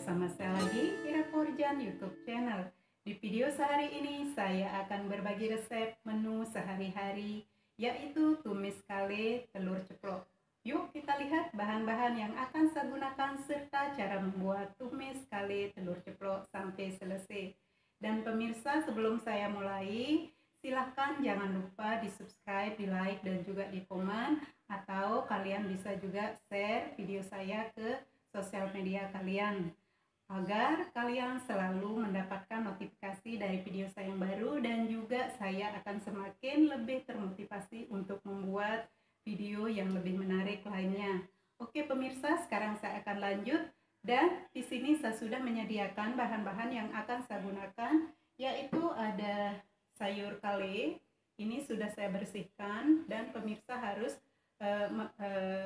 bersama saya lagi, Ira Forjan YouTube channel. Di video sehari ini saya akan berbagi resep menu sehari-hari, yaitu tumis kale telur ceplok. Yuk kita lihat bahan-bahan yang akan saya gunakan serta cara membuat tumis kale telur ceplok sampai selesai. Dan pemirsa, sebelum saya mulai, silahkan jangan lupa di subscribe, di like, dan juga di komen, atau kalian bisa juga share video saya ke sosial media kalian agar kalian selalu mendapatkan notifikasi dari video saya yang baru, dan juga saya akan semakin lebih termotivasi untuk membuat video yang lebih menarik lainnya. Oke pemirsa, sekarang saya akan lanjut, dan di sini saya sudah menyediakan bahan-bahan yang akan saya gunakan, yaitu ada sayur kale. Ini sudah saya bersihkan, dan pemirsa harus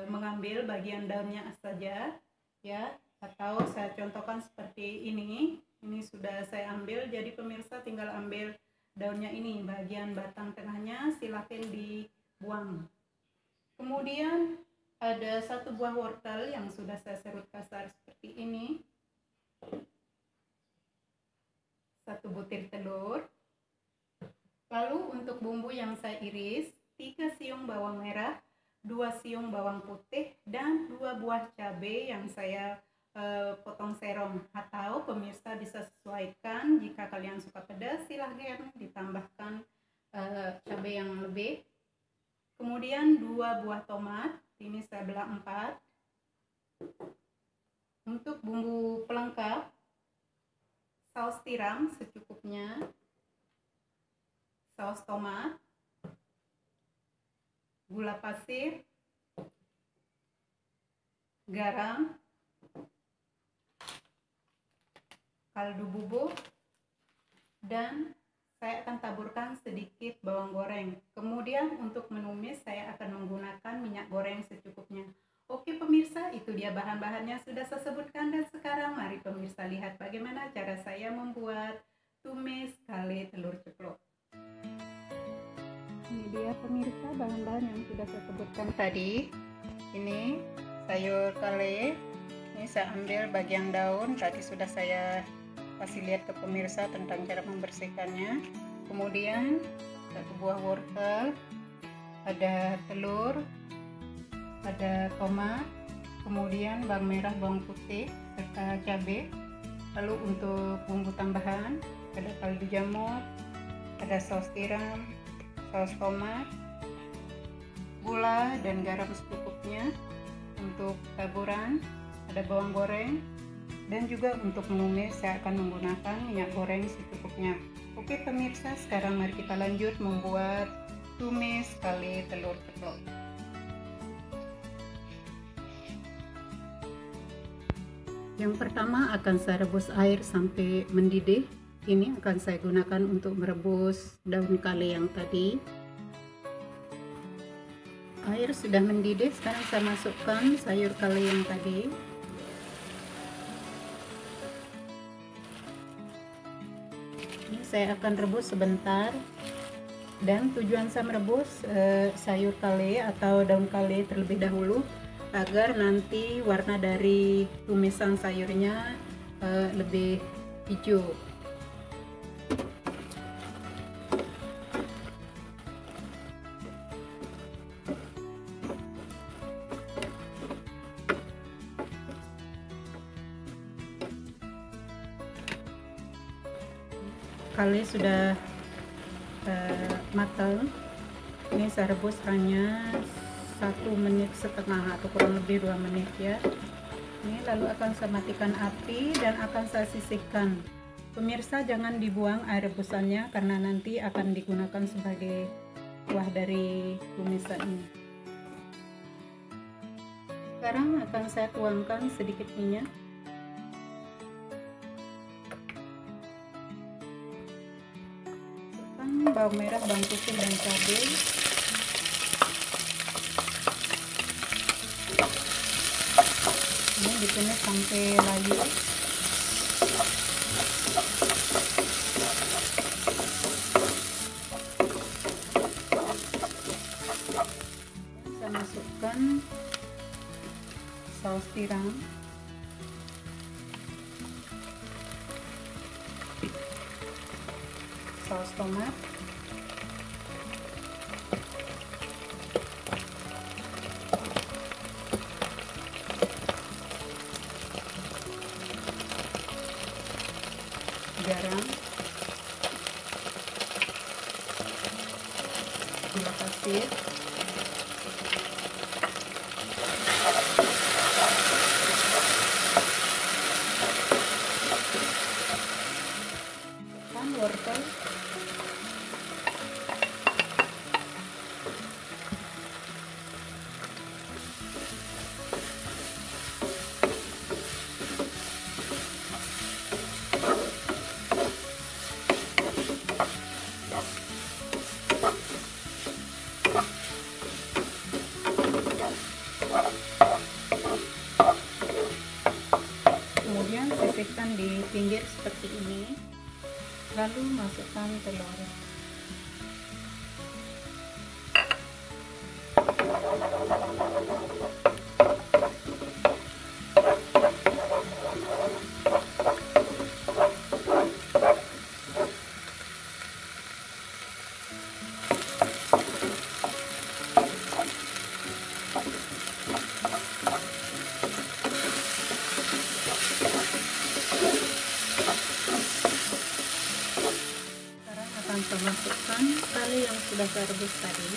mengambil bagian daunnya saja ya, atau saya contohkan seperti ini sudah saya ambil, jadi pemirsa tinggal ambil daunnya ini, bagian batang tengahnya silahkan dibuang. Kemudian ada satu buah wortel yang sudah saya serut kasar seperti ini, satu butir telur. Lalu untuk bumbu yang saya iris, 3 siung bawang merah, 2 siung bawang putih, dan 2 buah cabai yang saya potong serong, atau pemirsa bisa sesuaikan, jika kalian suka pedas silahkan ditambahkan cabai yang lebih. Kemudian 2 buah tomat, ini saya belah 4. Untuk bumbu pelengkap, saus tiram secukupnya, saus tomat, gula pasir, garam, kaldu bubuk, dan saya akan taburkan sedikit bawang goreng. Kemudian untuk menumis saya akan menggunakan minyak goreng secukupnya. Oke pemirsa, itu dia bahan-bahannya sudah saya sebutkan, dan sekarang mari pemirsa lihat bagaimana cara saya membuat tumis kale telur ceplok. Ini dia pemirsa bahan-bahan yang sudah saya sebutkan tadi. Ini sayur kale, ini saya ambil bagian daun, tadi sudah saya kasih lihat ke pemirsa tentang cara membersihkannya. Kemudian satu buah wortel, ada telur, ada tomat, kemudian bawang merah, bawang putih, serta cabai. Lalu untuk bumbu tambahan ada kaldu jamur, ada saus tiram, saus tomat, gula dan garam secukupnya. Untuk taburan ada bawang goreng, dan juga untuk menumis saya akan menggunakan minyak goreng secukupnya. Oke pemirsa, sekarang mari kita lanjut membuat tumis kale telur ceplok. Yang pertama akan saya rebus air sampai mendidih. Ini akan saya gunakan untuk merebus daun kale yang tadi. Air sudah mendidih, sekarang saya masukkan sayur kale yang tadi. Ini saya akan rebus sebentar, dan tujuan saya merebus sayur kale atau daun kale terlebih dahulu agar nanti warna dari tumisan sayurnya lebih hijau. Kale sudah matang, ini saya rebus hanya 1,5 menit atau kurang lebih 2 menit ya. Ini lalu akan saya matikan api dan akan saya sisihkan. Pemirsa, jangan dibuang air rebusannya karena nanti akan digunakan sebagai kuah dari tumisan ini. Sekarang akan saya tuangkan sedikit minyak. Bawang merah, bawang putih, dan cabai. Ini ditumis sampai layu. Saya masukkan saus tiram, saus tomat, garam, gula pasir, wortel, kemudian sisihkan di pinggir seperti ini, lalu masukkan telur. Saya masukkan tali yang sudah saya rebus tadi.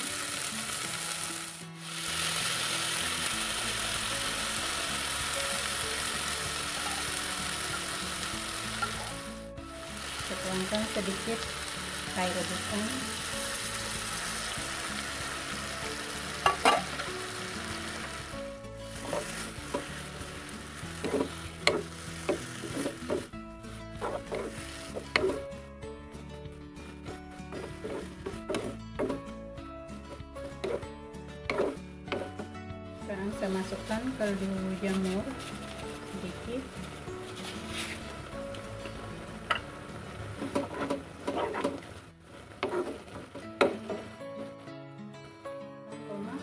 Saya tuangkan sedikit air rebusan. Sekarang saya masukkan kaldu jamur sedikit, tomat,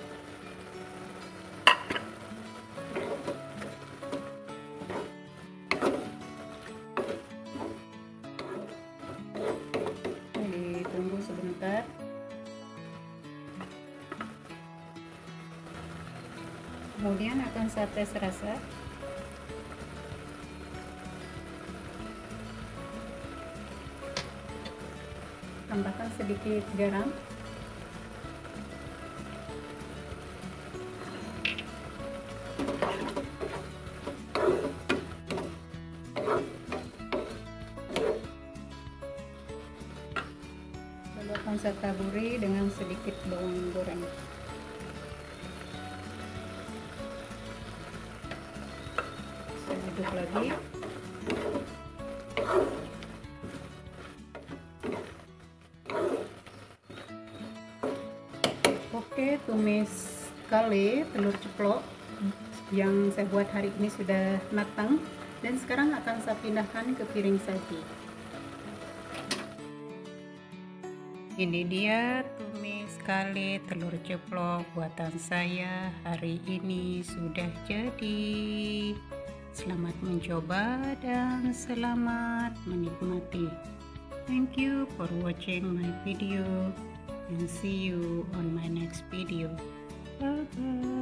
ditunggu sebentar. Kemudian akan saya tes rasa. Tambahkan sedikit garam. Lalu akan saya taburi dengan sedikit bawang goreng. Aduk lagi. Oke, tumis kale telur ceplok yang saya buat hari ini sudah matang, dan sekarang akan saya pindahkan ke piring saji. Ini dia tumis kale telur ceplok buatan saya hari ini sudah jadi. Selamat mencoba dan selamat menikmati. Thank you for watching my video and see you on my next video. Bye bye.